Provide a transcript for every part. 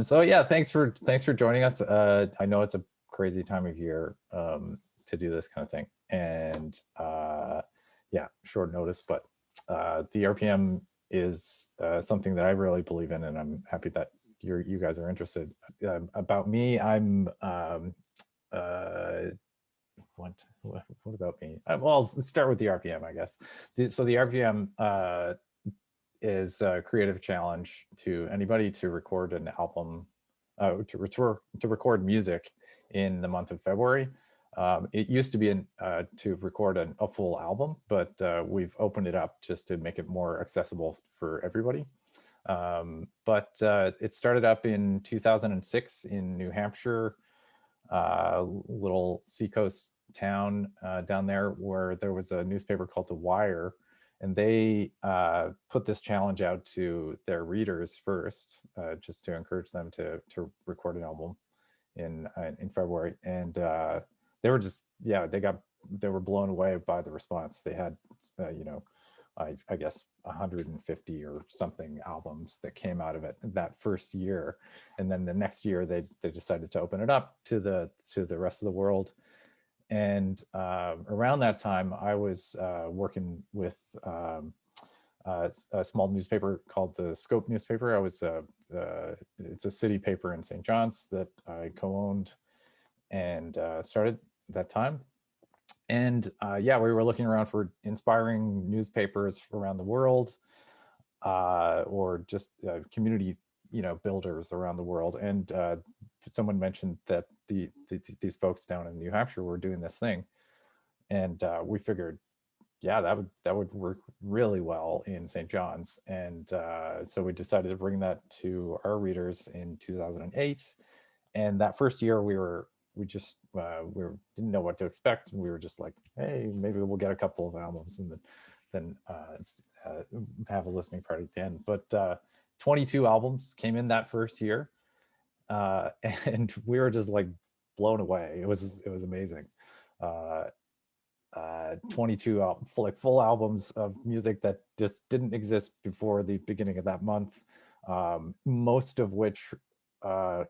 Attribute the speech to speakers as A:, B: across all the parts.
A: So yeah, thanks for joining us. I know it's a crazy time of year to do this kind of thing, and yeah, short notice, but the RPM is something that I really believe in, and I'm happy that you guys are interested. About me, I'm uh, what about me? Well, let's start with the RPM, I guess. So the RPM is a creative challenge to anybody to record an album, to record music in the month of February. It used to be to record a full album, but we've opened it up just to make it more accessible for everybody. But it started up in 2006 in New Hampshire, little seacoast town down there where there was a newspaper called The Wire, and they put this challenge out to their readers first, just to encourage them to record an album in February. And they were just they were blown away by the response. They had I guess 150 or something albums that came out of it that first year, and then the next year they decided to open it up to the rest of the world. And around that time, I was working with a small newspaper called the Scope newspaper. I was it's a city paper in St. John's that I co-owned and started that time. And yeah, we were looking around for inspiring newspapers around the world, or just community, builders around the world. And someone mentioned that these folks down in New Hampshire were doing this thing, and we figured, yeah, that would work really well in St. John's. And so we decided to bring that to our readers in 2008. And that first year, didn't know what to expect, and we were just like, hey, maybe we'll get a couple of albums and then have a listening party at the end. But 22 albums came in that first year, and we were just like blown away. It was amazing. 22 full albums of music that just didn't exist before the beginning of that month, most of which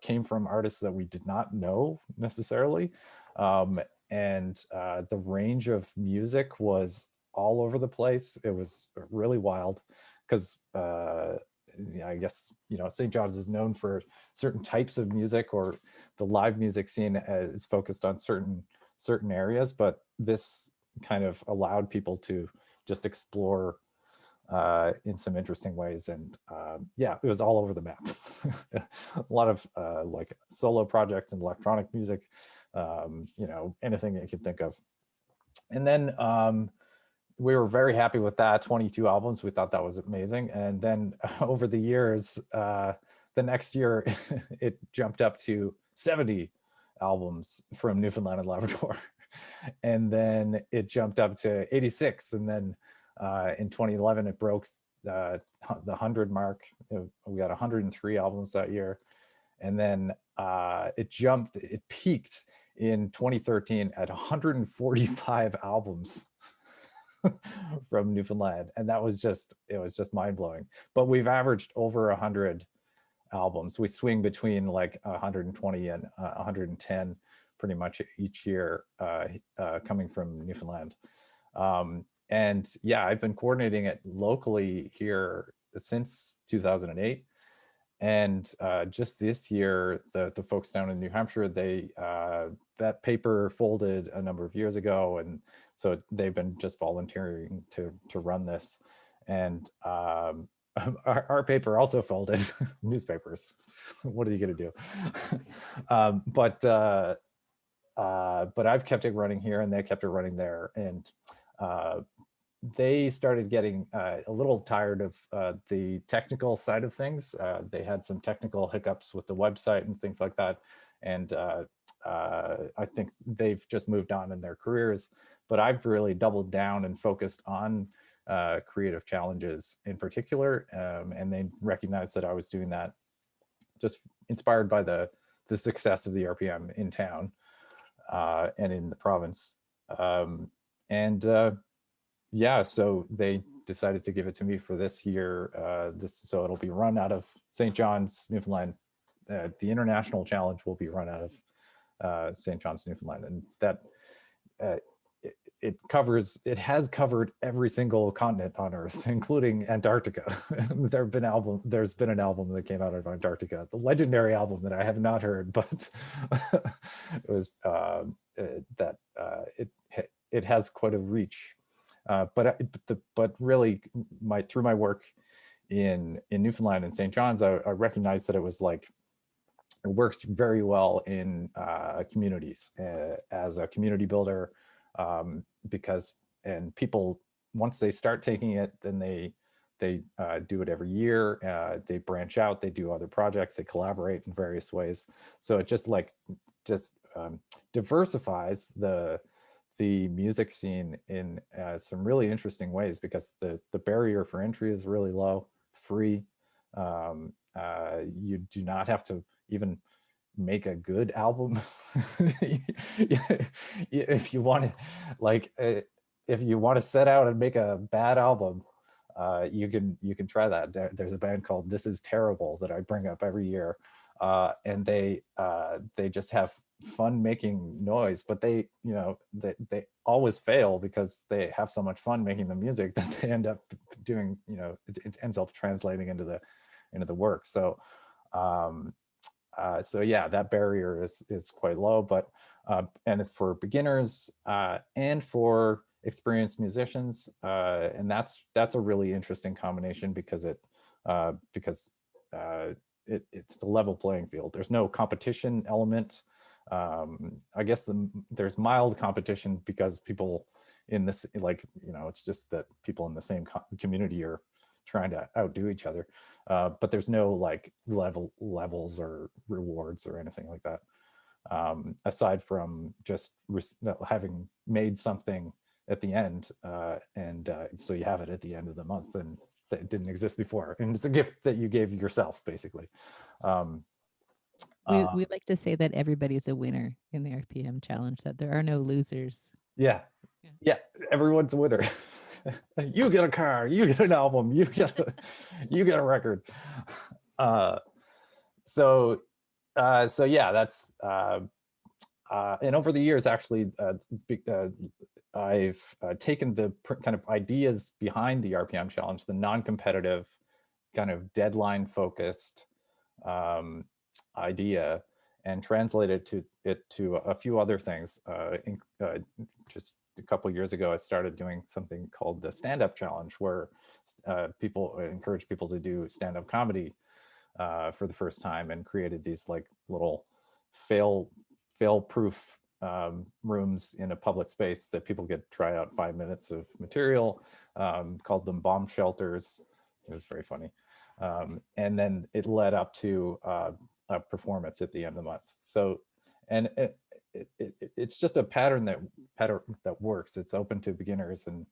A: came from artists that we did not know necessarily. And the range of music was all over the place. It was really wild because I guess, St. John's is known for certain types of music, or the live music scene is focused on certain areas, but this kind of allowed people to just explore in some interesting ways. And yeah, it was all over the map. A lot of like solo projects and electronic music, anything that you could think of. And then we were very happy with that 22 albums. We thought that was amazing. And then over the years, the next year, it jumped up to 70 albums from Newfoundland and Labrador. And then it jumped up to 86. And then in 2011, it broke the 100 mark. We got 103 albums that year. And then it peaked in 2013 at 145 albums from Newfoundland. And it was just mind blowing. But we've averaged over 100 albums. We swing between like 120 and 110 pretty much each year, coming from Newfoundland. And yeah, I've been coordinating it locally here since 2008. And just this year, the folks down in New Hampshire, that paper folded a number of years ago, and so they've been just volunteering to run this. And our paper also folded. Newspapers, what are you going to do? But I've kept it running here, and they kept it running there. And they started getting a little tired of the technical side of things. They had some technical hiccups with the website and things like that. And I think they've just moved on in their careers. But I've really doubled down and focused on creative challenges in particular. And they recognized that I was doing that, just inspired by the success of the RPM in town and in the province. Yeah, so they decided to give it to me for this year. So it'll be run out of St. John's, Newfoundland. The international challenge will be run out of St. John's, Newfoundland, and that uh, it has covered every single continent on Earth, including Antarctica. There's been an album that came out of Antarctica, the legendary album that I have not heard, but it was it has quite a reach. But really, through my work in Newfoundland and St. John's, I recognized that it was like, it works very well in communities as a community builder, because people, once they start taking it, then they do it every year. They branch out, they do other projects, they collaborate in various ways. So it just diversifies the music scene in some really interesting ways, because the barrier for entry is really low. It's free. You do not have to even make a good album. If you want to set out and make a bad album, you can try that. There's a band called This Is Terrible that I bring up every year, and they just have fun making noise, but they always fail because they have so much fun making the music that they end up doing, it ends up translating into the work. So yeah, that barrier is quite low, but and it's for beginners and for experienced musicians, and that's a really interesting combination, because it's a level playing field. There's no competition element. I guess there's mild competition because people in this, it's just that people in the same community are trying to outdo each other, but there's no like levels or rewards or anything like that, aside from just having made something at the end, and so you have it at the end of the month, and that didn't exist before, and it's a gift that you gave yourself, basically.
B: We like to say that everybody's a winner in the RPM challenge, that there are no losers.
A: Yeah, everyone's a winner. You get a car, you get an album, you get a record. So yeah, that's and over the years, actually, I've taken the kind of ideas behind the RPM challenge, the non-competitive, kind of deadline-focused idea, and translated it to a few other things. Just a couple of years ago, I started doing something called the stand-up challenge, where people encourage people to do stand-up comedy for the first time, and created these like little fail-proof rooms in a public space that people get to try out 5 minutes of material. Called them bomb shelters. It was very funny. And then it led up to a performance at the end of the month. So, and it's just a pattern that works. It's open to beginners and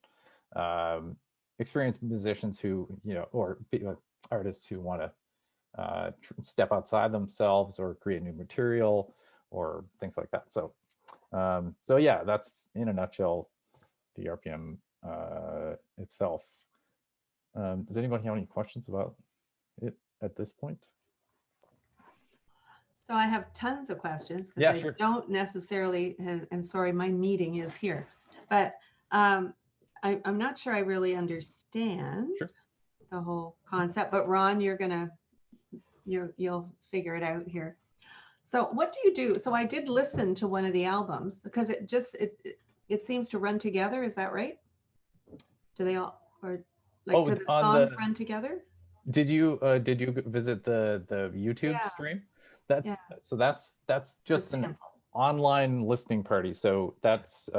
A: experienced musicians who, or artists who want to step outside themselves or create new material or things like that. So yeah, that's in a nutshell the RPM itself. Does anybody have any questions about it at this point?
C: So I have tons of questions.
A: Yeah,
C: I
A: sure.
C: don't necessarily, and sorry, my meeting is here, but I'm not sure I really understand the whole concept. But Ron, you'll figure it out here. So what do you do? So I did listen to one of the albums, because it seems to run together. Is that right? Do they all, or like, do the songs run together?
A: Did you visit the YouTube stream? That's just an online listening party. So that's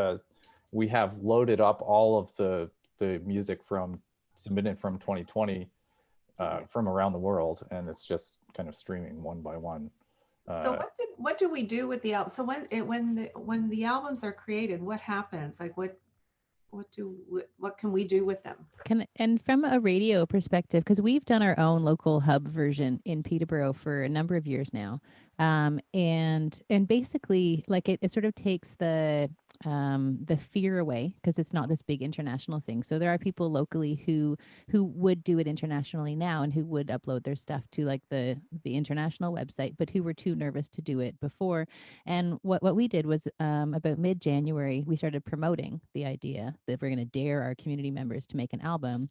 A: we have loaded up all of the music submitted from 2020 from around the world, and it's just kind of streaming one by one.
C: So what do we do with the album? So when the albums are created, what happens? Like what can we do with them?
B: And from a radio perspective, because we've done our own local hub version in Peterborough for a number of years now, and basically, like it sort of takes the the fear away, because it's not this big international thing. So there are people locally who would do it internationally now and who would upload their stuff to like the international website, but who were too nervous to do it before. And what we did was about mid-January, we started promoting the idea that we're going to dare our community members to make an album.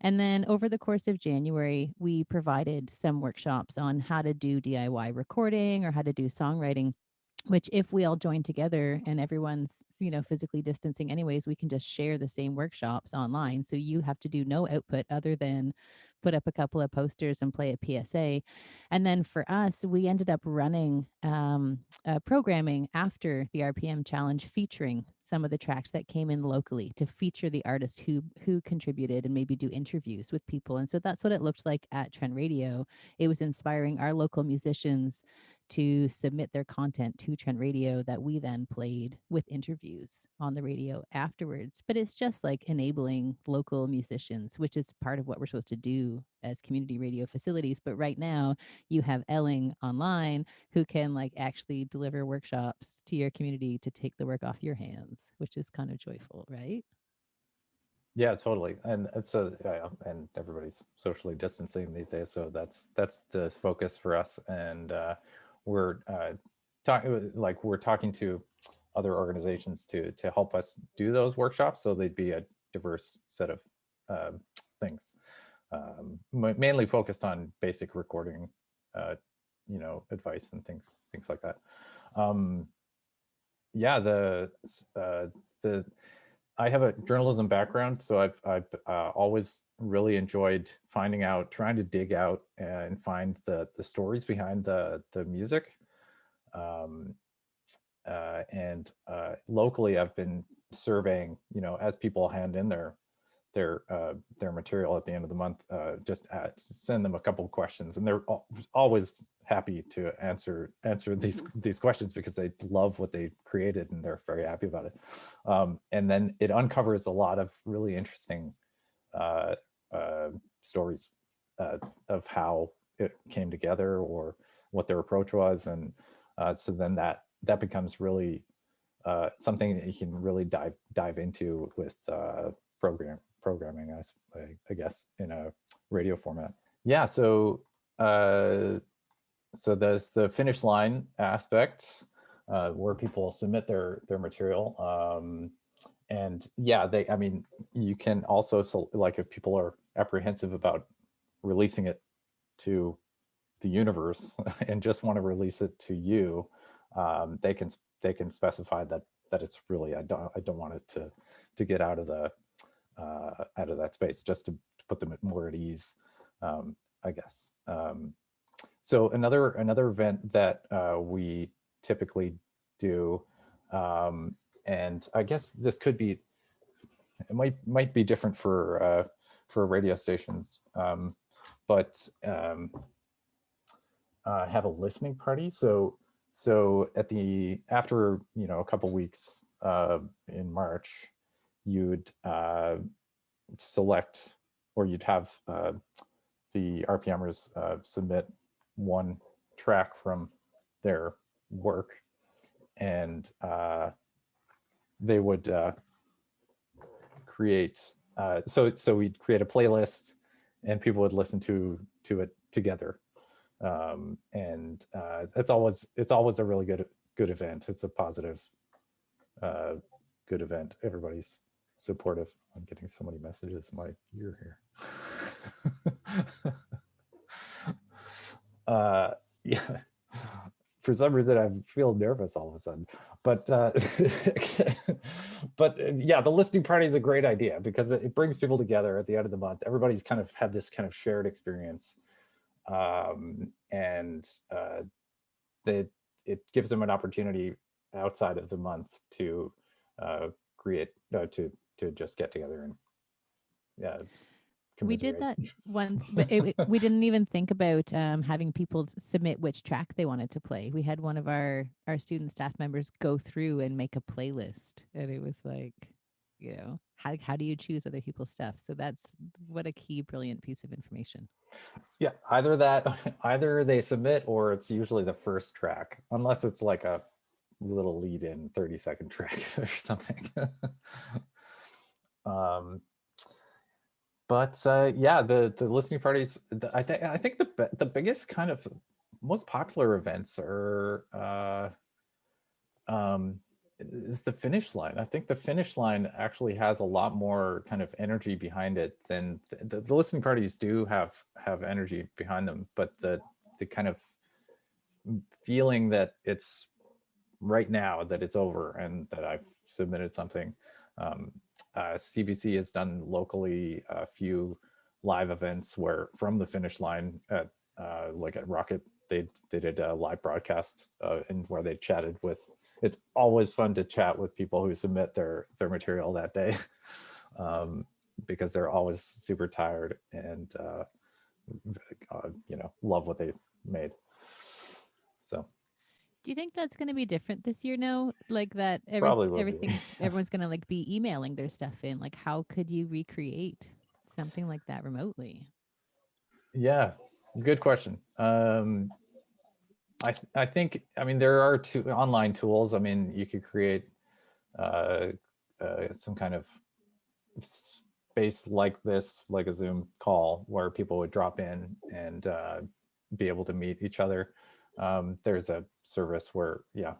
B: And then over the course of January, we provided some workshops on how to do DIY recording or how to do songwriting, which if we all join together and everyone's, physically distancing anyways, we can just share the same workshops online. So you have to do no output other than put up a couple of posters and play a PSA. And then for us, we ended up running programming after the RPM challenge, featuring some of the tracks that came in locally, to feature the artists who contributed and maybe do interviews with people. And so that's what it looked like at Trent Radio. It was inspiring our local musicians to submit their content to Trent Radio that we then played with interviews on the radio afterwards. But it's just like enabling local musicians, which is part of what we're supposed to do as community radio facilities. But right now you have Elling online who can like actually deliver workshops to your community to take the work off your hands, which is kind of joyful, right?
A: Yeah, totally. And it's and everybody's socially distancing these days, so that's the focus for us. And we're talking to other organizations to help us do those workshops, so they'd be a diverse set of things, mainly focused on basic recording, advice and things like that. Yeah, the I have a journalism background, so I've always really enjoyed trying to dig out and find the stories behind the music. And locally, I've been surveying, as people hand in their material at the end of the month, just send them a couple of questions, and they're always happy to answer these questions because they love what they created and they're very happy about it. And then it uncovers a lot of really interesting stories of how it came together or what their approach was. And so then that becomes really something that you can really dive into with programming, I guess, in a radio format. Yeah, so there's the finish line aspect, where people submit their material, and yeah, you can also, like, if people are apprehensive about releasing it to the universe and just want to release it to you, they can specify that it's really, I don't want it to get out of that space, just to put them more at ease, I guess. So another event that we typically do, and I guess this could be, it might be different for radio stations, but have a listening party. So after a couple weeks in March, you'd select, or you'd have the RPMers submit one track from their work, and they would create, so we'd create a playlist and people would listen to it together. And it's always a really good event. It's a positive, good event. Everybody's supportive. I'm getting so many messages in my ear here. Yeah, for some reason I feel nervous all of a sudden, but yeah, the listening party is a great idea because it brings people together at the end of the month. Everybody's kind of had this kind of shared experience, and it gives them an opportunity outside of the month to create, to just get together and, yeah.
B: We did that once, but we didn't even think about having people submit which track they wanted to play. We had one of our student staff members go through and make a playlist, and it was like, how do you choose other people's stuff? So that's what a key, brilliant piece of information.
A: Yeah, either they submit, or it's usually the first track, unless it's like a little lead in 30-second track or something. But yeah, the listening parties, I think the biggest kind of most popular events are is the finish line. I think the finish line actually has a lot more kind of energy behind it than the listening parties do have energy behind them, but the kind of feeling that it's right now, that it's over and that I've submitted something. CBC has done locally a few live events where from the finish line at like at Rocket, they did a live broadcast and where they chatted with. It's always fun to chat with people who submit their material that day, because they're always super tired and love what they made. So.
B: Do you think that's going to be different this year now? Like that
A: Probably will
B: everything,
A: be.
B: everyone's going to like be emailing their stuff in. Like, how could you recreate something like that remotely?
A: Yeah, good question. I think, I mean, there are two online tools. I mean, you could create some kind of space like this, like a Zoom call, where people would drop in and be able to meet each other. There's a service where, I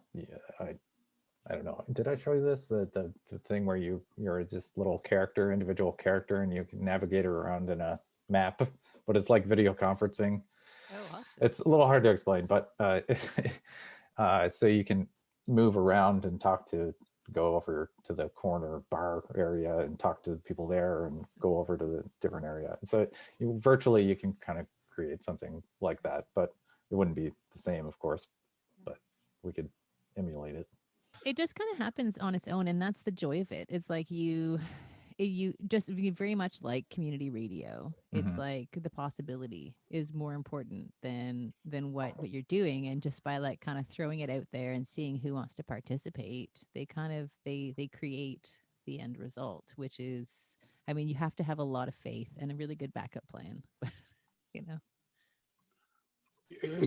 A: don't know. Did I show you this? The thing where you're just little individual character, and you can navigate around in a map, but it's like video conferencing.
B: Oh, awesome.
A: It's a little hard to explain, but so you can move around and go over to the corner bar area and talk to the people there, and go over to the different area. So virtually you can kind of create something like that, but it wouldn't be the same, of course, but we could emulate it.
B: It just kind of happens on its own, and that's the joy of it. It's like you very much like community radio. It's like the possibility is more important than what you're doing, and just by like kind of throwing it out there and seeing who wants to participate, they kind of they create the end result, which is, I mean, you have to have a lot of faith and a really good backup plan. You know.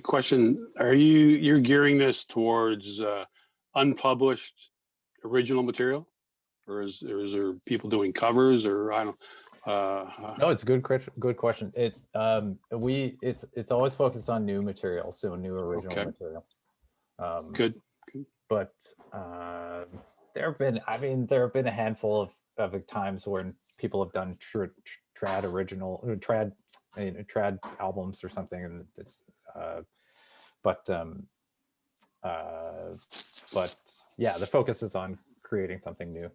D: Question: you're gearing this towards unpublished original material, or is there people doing covers, or I don't?
A: No, it's a good question. It's it's always focused on new material, so new original material.
D: Good.
A: But there have been a handful of times when people have done trad albums or something, and it's but yeah, the focus is on creating something new.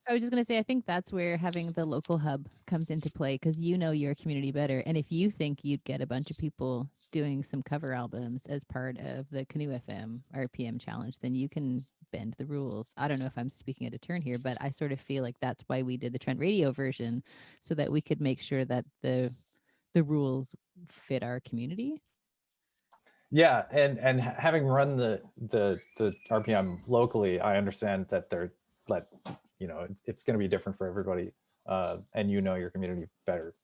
B: I was just going to say, I think that's where having the local hub comes into play, because you know your community better. And if you think you'd get a bunch of people doing some cover albums as part of the Canoe FM RPM challenge, then you can bend the rules. I don't know if I'm speaking out of turn here, but I sort of feel like that's why we did the Trent Radio version, so that we could make sure that the rules fit our community.
A: Yeah, and having run the RPM locally, I understand that it's going to be different for everybody, and your community better.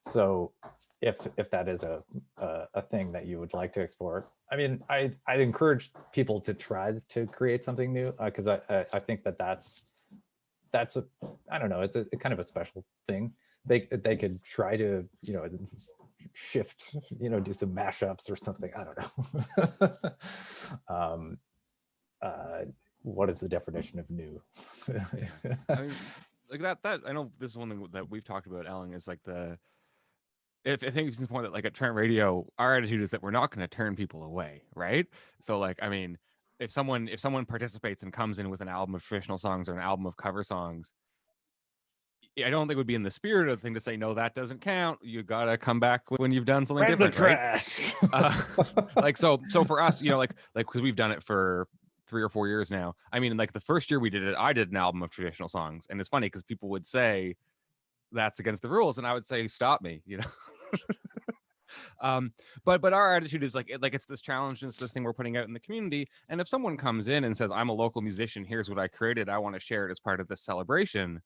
A: So if that is a thing that you would like to explore, I mean, I'd encourage people to try to create something new, because I think that's a, I don't know, it's a kind of a special thing. They could try to shift, do some mashups or something. I don't know. What is the definition of new?
E: I mean, like that I know this is one thing that we've talked about, Elling, is like I think it's the point that, like, at Trent Radio, our attitude is that we're not going to turn people away, right? So, like, I mean, if someone participates and comes in with an album of traditional songs or an album of cover songs, I don't think it would be in the spirit of the thing to say, no, that doesn't count. You got to come back when you've done something different,
A: the trash.
E: Right? Like, so for us, like because we've done it for 3 or 4 years now. I mean, like the first year we did it, I did an album of traditional songs, and it's funny because people would say that's against the rules, and I would say, stop me, But our attitude is like it's this challenge, and it's this thing we're putting out in the community. And if someone comes in and says, I'm a local musician, here's what I created, I want to share it as part of this celebration,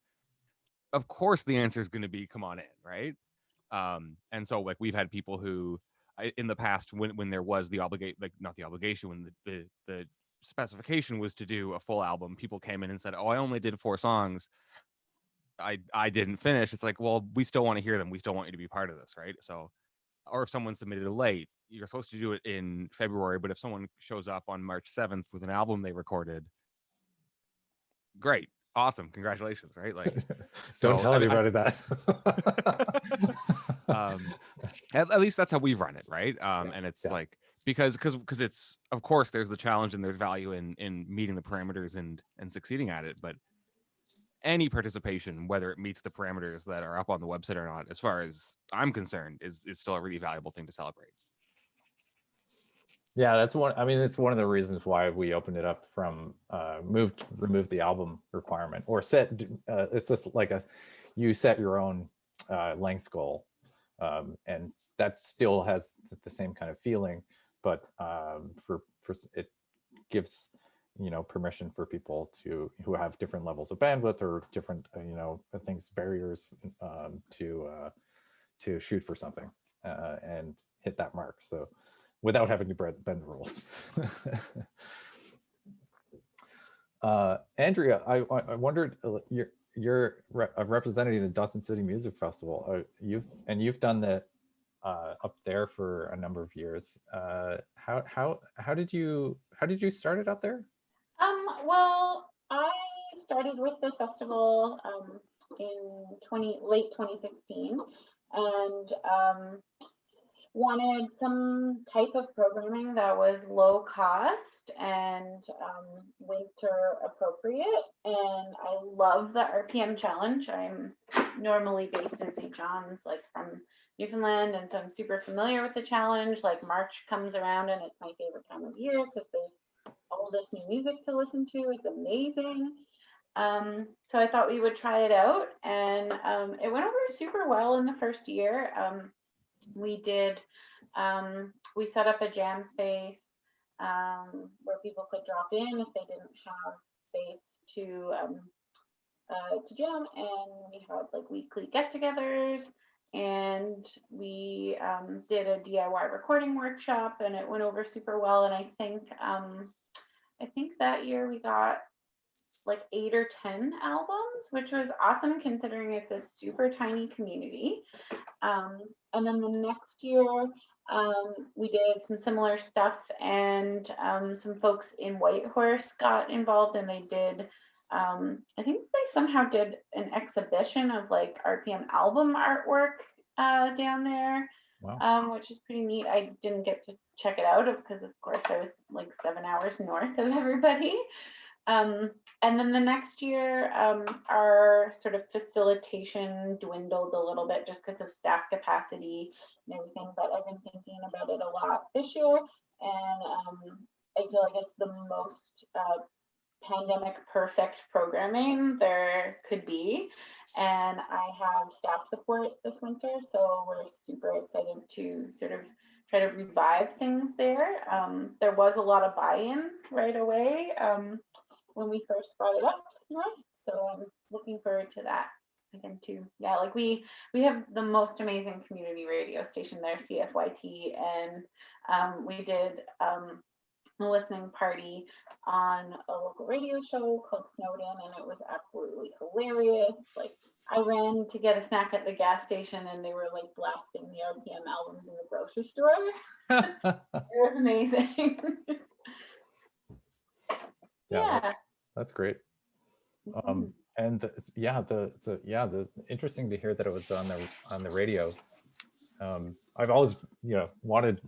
E: of course the answer is going to be, come on in, right? And so, like, we've had people who in the past, when there was the obligation, like, not the obligation, when the specification was to do a full album, people came in and said, oh, I only did 4 songs, I didn't finish. It's like, well, we still want to hear them, we still want you to be part of this, right? So, or if someone submitted it late, you're supposed to do it in February, but if someone shows up on March 7th with an album they recorded, great, awesome, congratulations, right? Like,
A: Don't
E: so,
A: tell anybody that.
E: At least that's how we run it, right? And it's like, because it's, of course, there's the challenge and there's value in meeting the parameters and succeeding at it, but any participation, whether it meets the parameters that are up on the website or not, as far as I'm concerned, is still a really valuable thing to celebrate.
A: Yeah, that's one. I mean, it's one of the reasons why we opened it up from remove the album requirement, or set. It's just like you set your own length goal, and that still has the same kind of feeling, but for it gives permission for people who have different levels of bandwidth or different things, barriers, to shoot for something and hit that mark. So without having to bend the rules. Andrea, I wondered, you're representing the Dawson City Music Festival. You've done that up there for a number of years. How did you start it up there?
F: Well, I started with the festival in late 2016, and wanted some type of programming that was low cost and winter appropriate. And I love the RPM challenge. I'm normally based in St. John's, like from Newfoundland, and so I'm super familiar with the challenge. Like March comes around and it's my favorite time of year because there's all this new music to listen to. It's amazing. So I thought we would try it out, and it went over super well in the first year. We set up a jam space where people could drop in if they didn't have space to jam, and we had like weekly get-togethers, and we did a DIY recording workshop, and it went over super well. And I think that year we got like 8 or 10 albums, which was awesome considering it's a super tiny community. And then the next year, we did some similar stuff, and some folks in Whitehorse got involved, and they did, I think they somehow did an exhibition of like RPM album artwork down there. Wow. Which is pretty neat. I didn't get to check it out because, of course, I was like 7 hours north of everybody. And then the next year, our sort of facilitation dwindled a little bit just because of staff capacity and everything, but I've been thinking about it a lot this year, and I feel like it's the most pandemic perfect programming there could be, and I have staff support this winter, so we're super excited to sort of try to revive things there. There was a lot of buy-in right away when we first brought it up north, so I'm looking forward to that again too. Yeah, like we have the most amazing community radio station there, CFYT, and we did a listening party on a local radio show called Snowden, and it was absolutely hilarious. Like I ran to get a snack at the gas station, and they were like blasting the RPM albums in the grocery store. It was amazing. Yeah,
A: that's great. And the interesting to hear that it was on the radio. I've always wanted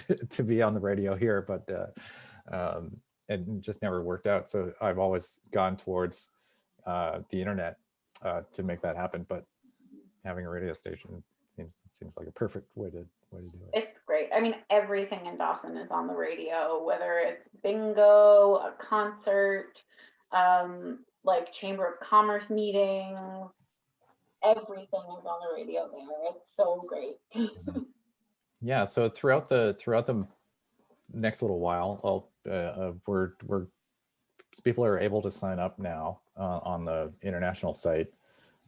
A: it to be on the radio here, but it just never worked out. So I've always gone towards the internet to make that happen. But having a radio station seems like a perfect way to do it.
F: It's great. I mean, everything in Dawson is on the radio, whether it's bingo, a concert, like Chamber of Commerce meetings. Everything is on the radio there. It's so great.
A: Yeah. So throughout the next little while, people are able to sign up now on the international site,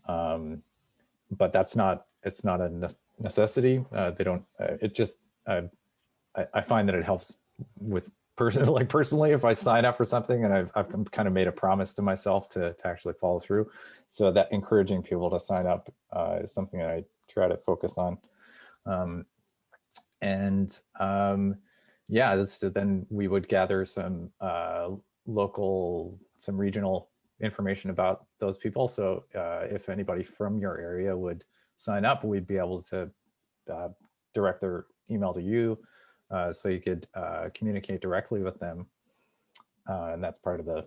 A: but it's not a necessity. They don't. It just I find that it helps with personally, if I sign up for something and I've kind of made a promise to myself to actually follow through. So that encouraging people to sign up is something that I try to focus on. Yeah, so then we would gather some local, some regional information about those people. So if anybody from your area would sign up, we'd be able to direct their email to you, so you could communicate directly with them, and that's part of the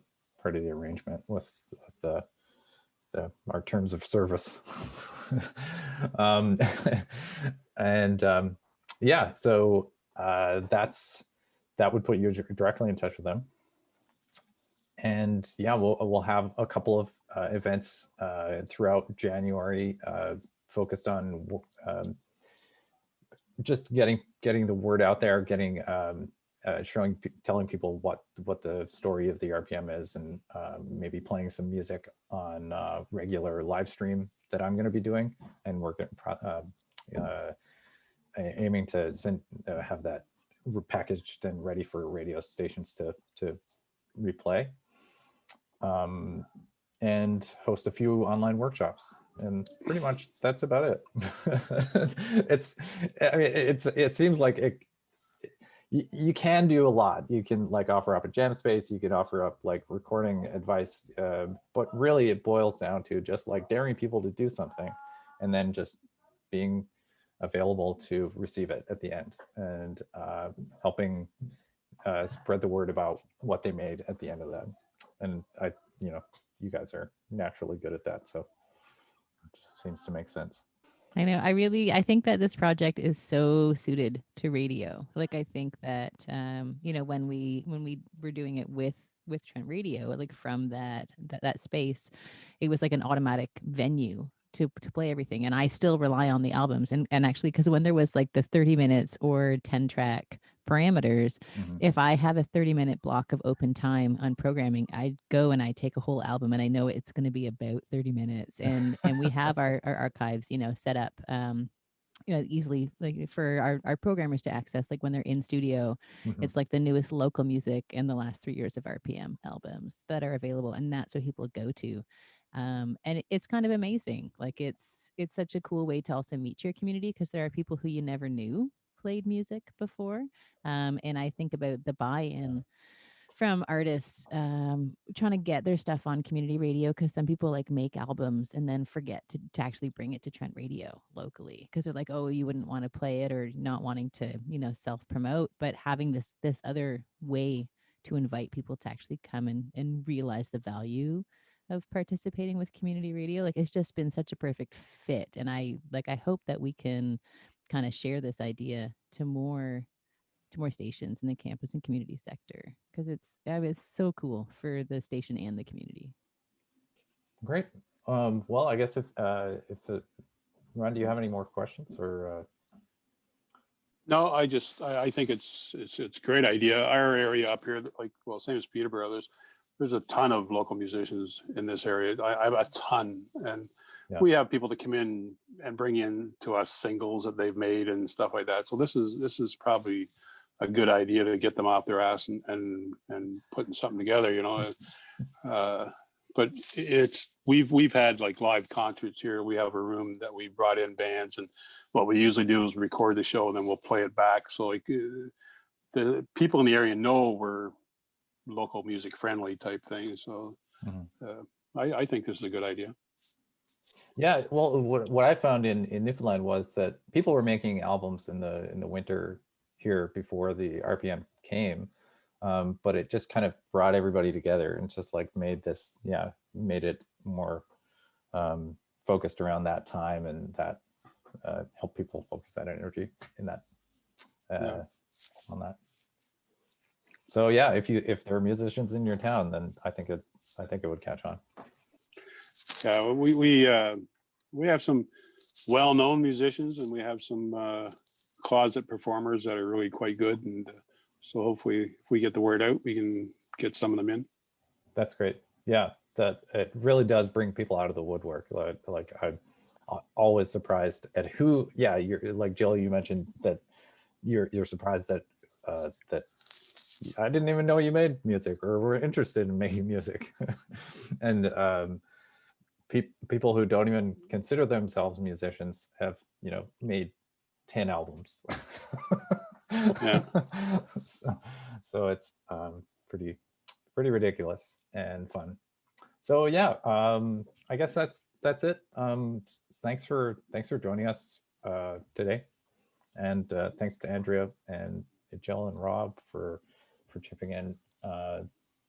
A: arrangement with our terms of service. Yeah, so that would put you directly in touch with them. And yeah, we'll have a couple of events throughout January focused on just getting the word out there, telling people what the story of the RPM is, and maybe playing some music on regular live stream that I'm going to be doing, and we're aiming to have that packaged and ready for radio stations to replay, and host a few online workshops, and pretty much that's about it. It seems like you can do a lot. You can like offer up a jam space, you can offer up like recording advice, but really it boils down to just like daring people to do something, and then just being available to receive it at the end, and helping spread the word about what they made at the end of that. And you guys are naturally good at that, so it just seems to make sense.
B: I know. I think that this project is so suited to radio. Like, I think that, when we were doing it with Trent Radio, like from that space, it was like an automatic venue to play everything. And I still rely on the albums. And actually, because when there was like the 30 minutes or 10 track parameters, if I have a 30-minute block of open time on programming, I go and I take a whole album, and I know it's going to be about 30 minutes. And we have our archives, set up easily, like for our programmers to access, like when they're in studio. It's like the newest local music in the last 3 years of RPM albums that are available, and that's what people go to. And it's kind of amazing. Like it's such a cool way to also meet your community, because there are people who you never knew played music before. And I think about the buy-in from artists trying to get their stuff on community radio, because some people like make albums and then forget to actually bring it to Trent Radio locally, because they're like, oh, you wouldn't want to play it, or not wanting to self-promote. But having this other way to invite people to actually come and realize the value of participating with community radio, like it's just been such a perfect fit. And I hope that we can kind of share this idea to more stations in the campus and community sector, because it's so cool for the station and the community.
A: Great. Well, I guess if Ron, do you have any more questions, or?
D: No, I think it's a great idea. Our area up here, same as Peterborough, there's a ton of local musicians in this area. I have a ton, and we have people that come in and bring in to us singles that they've made and stuff like that. So this is probably a good idea to get them off their ass and putting something together, but we've had like live concerts here. We have a room that we brought in bands, and what we usually do is record the show and then we'll play it back. So like the people in the area know we're local music friendly type thing. So I think this is a good idea.
A: Yeah, well, what I found in Newfoundland was that people were making albums in the winter here before the RPM came, but it just kind of brought everybody together and just like made it more focused around that time, and that helped people focus that energy in that on that. So yeah, if there are musicians in your town, then I think it would catch on.
D: Yeah, we have some well-known musicians, and we have some closet performers that are really quite good, and so hopefully if we get the word out, we can get some of them in.
A: That's great. Yeah, that it really does bring people out of the woodwork. Like I'm always surprised at who. Yeah, you're like Jill. You mentioned that you're surprised that that I didn't even know you made music or were interested in making music. And people who don't even consider themselves musicians have, you know, made 10 albums.
D: Yeah.
A: So it's pretty ridiculous and fun. So yeah, I guess that's it. Thanks for joining us today, and thanks to Andrea and Jill and Rob for chipping in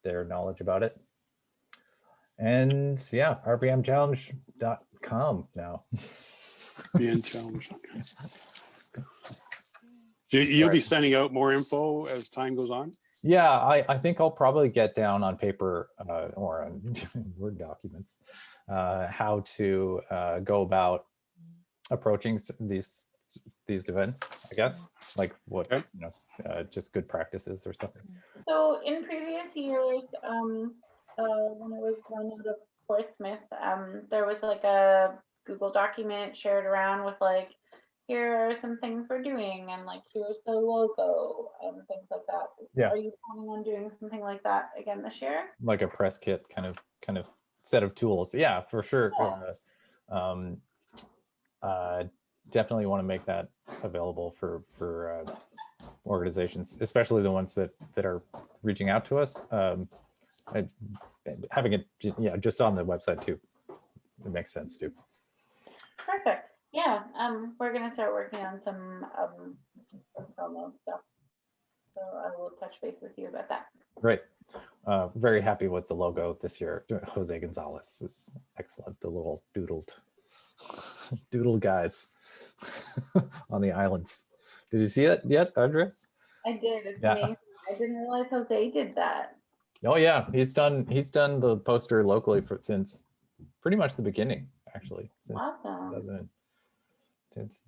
A: their knowledge about it. And yeah, rbmchallenge.com now.
D: Being challenged. You'll be sending out more info as time goes on?
A: Yeah, I think I'll probably get down on paper or on Word documents how to go about approaching these events, I guess, like what,
D: Okay.
A: you know, just good practices or something.
F: So in previous years, when I was going out of Portsmouth, there was like a Google document shared around with like, here are some things we're doing, and like here's the logo and things like that.
A: Yeah.
F: Are you planning on doing something like that again this year?
A: Like a press kit kind of set of tools. Yeah, for sure.
F: Yeah.
A: Definitely want to make that available for organizations, especially the ones that are reaching out to us. Having it, yeah, just on the website too. It makes sense too.
F: Perfect. Yeah. We're gonna start working on some promo stuff. So I will touch base with you about that.
A: Great. Very happy with the logo this year. Jose Gonzalez is excellent. The little doodle guys on the islands. Did you see it yet, Andrea?
F: I did. It's
A: Yeah.
F: amazing. I didn't realize Jose did that.
A: Oh yeah, he's done the poster locally since pretty much the beginning, actually.
F: Awesome.
A: Since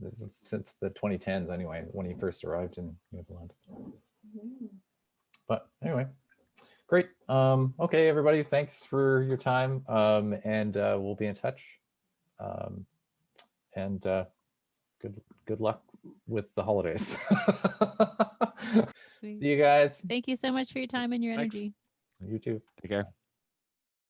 A: the 2010s anyway, when he first arrived in Newfoundland.
F: Mhm.
A: But anyway, great. Okay, everybody, thanks for your time. And we'll be in touch. And good luck with the holidays.
B: Sweet.
A: See you guys.
B: Thank you so much for your time and your
E: Thanks.
B: energy.
A: You too.
E: Take care.